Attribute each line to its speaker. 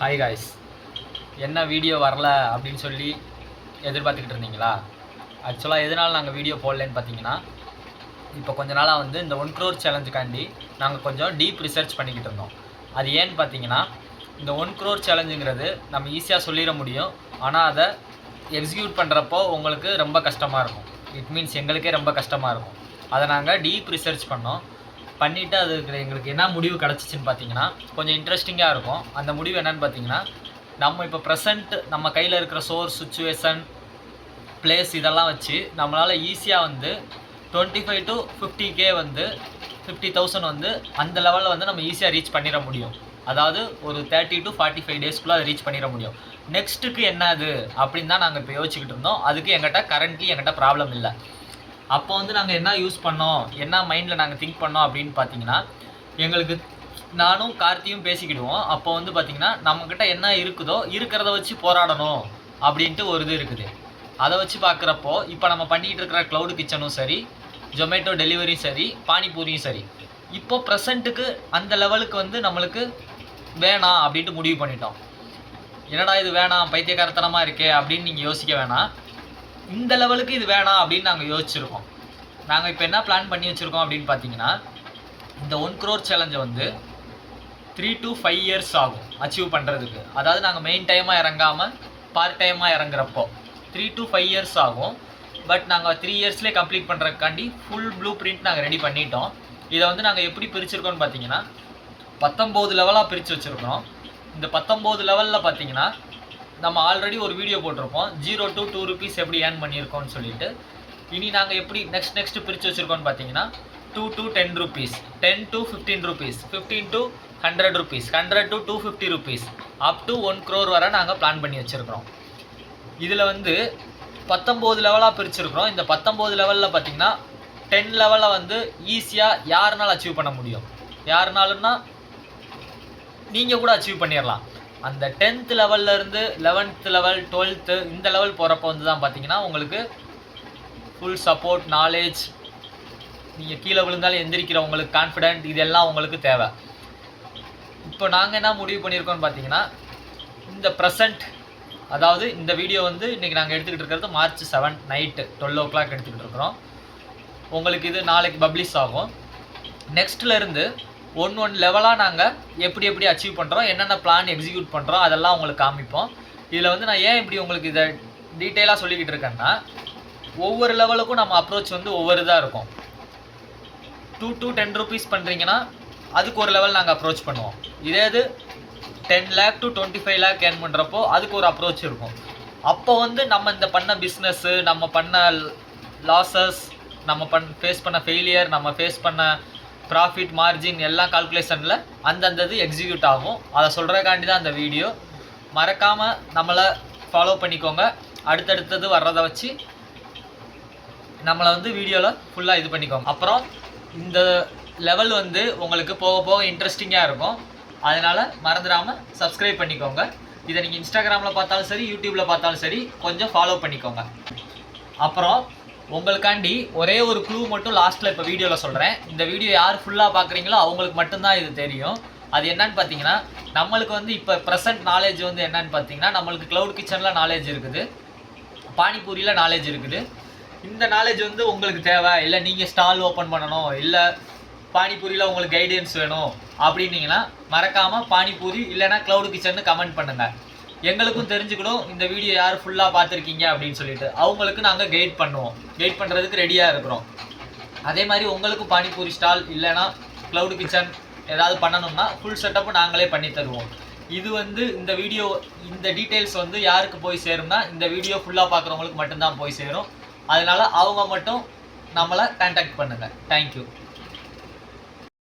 Speaker 1: Hi guys, என்ன video வரல அப்படின்னு சொல்லி எதிர்பார்த்துக்கிட்டு இருந்தீங்களா? ஆக்சுவலாக எதனால் நாங்கள் வீடியோ போடலன்னு பார்த்தீங்கன்னா, இப்போ கொஞ்ச நாளாக வந்து இந்த 1 crore சேலஞ்சுக்காண்டி நாங்கள் கொஞ்சம் டீப் ரிசர்ச் பண்ணிக்கிட்டு இருந்தோம். அது ஏன்னு பார்த்தீங்கன்னா, இந்த 1 crore சேலஞ்சுங்கிறது நம்ம ஈஸியாக சொல்லிட முடியும். ஆனால் அதை எக்ஸிக்யூட் பண்ணுறப்போ உங்களுக்கு ரொம்ப கஷ்டமாக இருக்கும். இட் மீன்ஸ் எங்களுக்கே ரொம்ப கஷ்டமாக இருக்கும். அதை நாங்கள் டீப் ரிசர்ச் பண்ணிவிட்டு அதுக்கு எங்களுக்கு என்ன முடிவு கிடச்சிச்சின்னு பார்த்தீங்கன்னா, கொஞ்சம் இன்ட்ரெஸ்டிங்காக இருக்கும். அந்த முடிவு என்னென்னு பார்த்தீங்கன்னா, நம்ம இப்போ ப்ரெசண்ட் நம்ம கையில் இருக்கிற சோர்ஸ், சுச்சுவேஷன், பிளேஸ் இதெல்லாம் வச்சு நம்மளால் ஈஸியாக வந்து 25 to 50K வந்து 50,000 வந்து அந்த லெவலில் வந்து நம்ம ஈஸியாக ரீச் பண்ணிட முடியும். அதாவது ஒரு 30 to 45 டேஸ்க்குள்ளே அதை ரீச் பண்ணிட முடியும். நெக்ஸ்ட்டுக்கு என்ன அது அப்படின்னு தான் நாங்கள் இப்போ யோசிச்சுக்கிட்டு இருந்தோம். அதுக்கு எங்கிட்ட ப்ராப்ளம் இல்லை. அப்போ வந்து நாங்கள் என்ன யூஸ் பண்ணோம், என்ன மைண்டில் நாங்கள் திங்க் பண்ணோம் அப்படின்னு பார்த்தீங்கன்னா, எங்களுக்கு நானும் கார்த்தியும் பேசிக்கிடுவோம். அப்போ வந்து பார்த்திங்கன்னா, நம்மக்கிட்ட என்ன இருக்குதோ இருக்கிறத வச்சு போராடணும் அப்படின்ட்டு ஒரு இது இருக்குது. அதை வச்சு பார்க்குறப்போ இப்போ நம்ம பண்ணிகிட்டு இருக்கிற க்ளவுட் கிச்சனும் சரி, ஜொமேட்டோ டெலிவரியும் சரி, பானிபூரியும் சரி, இப்போ ப்ரெசண்ட்டுக்கு அந்த லெவலுக்கு வந்து நம்மளுக்கு வேணாம் அப்படின்ட்டு முடிவு பண்ணிட்டோம். என்னடா இது வேணாம், பைத்தியக்காரத்தனமாக இருக்கே அப்படின்னு நீங்கள் யோசிக்க வேணாம். இந்த லெவலுக்கு இது வேணாம் அப்படின்னு நாங்கள் யோசிச்சுருக்கோம். நாங்கள் இப்போ என்ன பிளான் பண்ணி வச்சுருக்கோம் அப்படின்னு பார்த்தீங்கன்னா, இந்த 1 crore சேலஞ்சை வந்து 3 to 5 years ஆகும் அச்சீவ் பண்ணுறதுக்கு. அதாவது நாங்கள் மெயின் டைமாக இறங்காமல் பார்ட் டைமாக இறங்குறப்போ 3 to 5 years ஆகும். பட் நாங்கள் 3 yearsலேயே கம்ப்ளீட் பண்ணுறதுக்காண்டி ஃபுல் ப்ளூ பிரிண்ட் நாங்கள் ரெடி பண்ணிட்டோம். இதை வந்து நாங்கள் எப்படி பிரிச்சுருக்கோம்னு பார்த்தீங்கன்னா, 19 லெவலாக பிரித்து வச்சுருக்கோம். இந்த 19 லெவலில் பார்த்தீங்கன்னா, நம்ம ஆல்ரெடி ஒரு வீடியோ போட்டிருப்போம் 0 to 2 rupees எப்படி ஏர்ன் பண்ணியிருக்கோம்னு சொல்லிட்டு. இனி நாங்கள் எப்படி நெக்ஸ்ட் பிரித்து வச்சுருக்கோம்னு பார்த்தீங்கன்னா, 2 to 10 rupees, 10 to 15 rupees, 15 to 100 rupees, 100 to 250 rupees, up to 1 crore வரை நாங்கள் பிளான் பண்ணி வச்சுருக்கிறோம். இதில் வந்து 19 லெவலாக பிரிச்சுருக்கிறோம். இந்த 19 லெவலில் பார்த்தீங்கன்னா 10 லெவலில் வந்து ஈஸியாக யாருனாலும் அச்சீவ் பண்ண முடியும். யாருனாலும்னா நீங்கள் கூட அச்சீவ் பண்ணிடலாம். அந்த 10th லெவல்லேருந்து 11th லெவல், 12th இந்த லெவல் போகிறப்போ வந்து தான் பார்த்தீங்கன்னா உங்களுக்கு ஃபுல் சப்போர்ட், நாலேஜ், நீங்கள் கீழே விழுந்தாலும் எந்திரிக்கிற உங்களுக்கு கான்ஃபிடென்ட், இதெல்லாம் உங்களுக்கு தேவை. இப்போ நாங்கள் என்ன முடிவு பண்ணியிருக்கோம்னு பார்த்தீங்கன்னா, இந்த ப்ரெசண்ட், அதாவது இந்த வீடியோ வந்து இன்றைக்கி நாங்கள் எடுத்துக்கிட்டு இருக்கிறது March 7 நைட்டு 12 o'clock எடுத்துக்கிட்டு இருக்கிறோம். உங்களுக்கு இது நாளைக்கு பப்ளிஷ் ஆகும். நெக்ஸ்ட்லேருந்து ஒன் லெவலாக நாங்கள் எப்படி அச்சீவ் பண்ணுறோம், என்னென்ன பிளான் எக்ஸிக்யூட் பண்ணுறோம், அதெல்லாம் உங்களுக்கு காமிப்போம். இதில் வந்து நான் ஏன் இப்படி உங்களுக்கு இதை டீட்டெயிலாக சொல்லிக்கிட்டு இருக்கேன்னா, ஒவ்வொரு லெவலுக்கும் நம்ம அப்ரோச் வந்து ஒவ்வொரு இதாக இருக்கும். 2 to 10 rupees பண்ணுறீங்கன்னா அதுக்கு ஒரு லெவல் நாங்கள் அப்ரோச் பண்ணுவோம். இதே இது 10 lakh to 25 lakh ஏர்ன் பண்ணுறப்போ அதுக்கு ஒரு அப்ரோச் இருக்கும். அப்போ வந்து நம்ம இந்த பண்ண பிஸ்னஸ்ஸு, நம்ம பண்ண லாஸஸ், நம்ம ஃபேஸ் பண்ண ஃபெயிலியர், நம்ம ஃபேஸ் பண்ண ப்ராஃபிட், மார்ஜின் எல்லாம் கால்குலேஷனில் அந்தந்தது எக்ஸிக்யூட் ஆகும். அதை சொல்கிறக்காண்டி தான் அந்த வீடியோ. மறக்காமல் நம்மளை ஃபாலோ பண்ணிக்கோங்க. அடுத்தடுத்தது வர்றதை வச்சு நம்மளை வந்து வீடியோவில் ஃபுல்லாக இது பண்ணிக்கோங்க. அப்புறம் இந்த லெவல் வந்து உங்களுக்கு போக போக இன்ட்ரெஸ்டிங்காக இருக்கும். அதனால் மறந்துடாமல் சப்ஸ்கிரைப் பண்ணிக்கோங்க. இதை நீங்கள் இன்ஸ்டாகிராமில் பார்த்தாலும் சரி, யூடியூப்பில் பார்த்தாலும் சரி, கொஞ்சம் ஃபாலோ பண்ணிக்கோங்க. அப்புறம் உங்களுக்காண்டி ஒரே ஒரு க்ளூ மட்டும் லாஸ்ட்டில் இப்போ வீடியோவில் சொல்கிறேன். இந்த வீடியோ யார் ஃபுல்லாக பார்க்குறீங்களோ அவங்களுக்கு மட்டும்தான் இது தெரியும். அது என்னன்னு பார்த்தீங்கன்னா, நம்மளுக்கு வந்து இப்போ ப்ரெசன்ட் நாலேஜ் வந்து என்னன்னு பார்த்தீங்கன்னா, நம்மளுக்கு க்ளவுட் கிச்சனில் நாலேஜ் இருக்குது, பானிபூரியில் நாலேஜ் இருக்குது. இந்த நாலேஜ் வந்து உங்களுக்கு தேவை, இல்லை நீங்கள் ஸ்டால் ஓப்பன் பண்ணணும், இல்லை பானிபூரியில் உங்களுக்கு கைடன்ஸ் வேணும் அப்படின்னீங்கன்னா மறக்காமல் பானிபூரி இல்லைனா க்ளவுட் கிச்சன்னு கமெண்ட் பண்ணுங்கள். எங்களுக்கும் தெரிஞ்சுக்கணும் இந்த வீடியோ யார் ஃபுல்லாக பார்த்துருக்கீங்க அப்படின்னு சொல்லிட்டு. அவங்களுக்கு நாங்கள் கைட் பண்ணுறதுக்கு ரெடியாக இருக்கிறோம். அதே மாதிரி உங்களுக்கு பானிபூரி ஸ்டால் இல்லைனா க்ளவுட் கிச்சன் ஏதாவது பண்ணணும்னா ஃபுல் செட்டப்பு நாங்களே பண்ணி தருவோம். இது வந்து இந்த வீடியோ, இந்த டீட்டெயில்ஸ் வந்து யாருக்கு போய் சேரும்னா, இந்த வீடியோ ஃபுல்லாக பார்க்குறவங்களுக்கு மட்டும்தான் போய் சேரும். அதனால் அவங்க மட்டும் நம்மளை கான்டாக்ட் பண்ணுங்கள். தேங்க்யூ.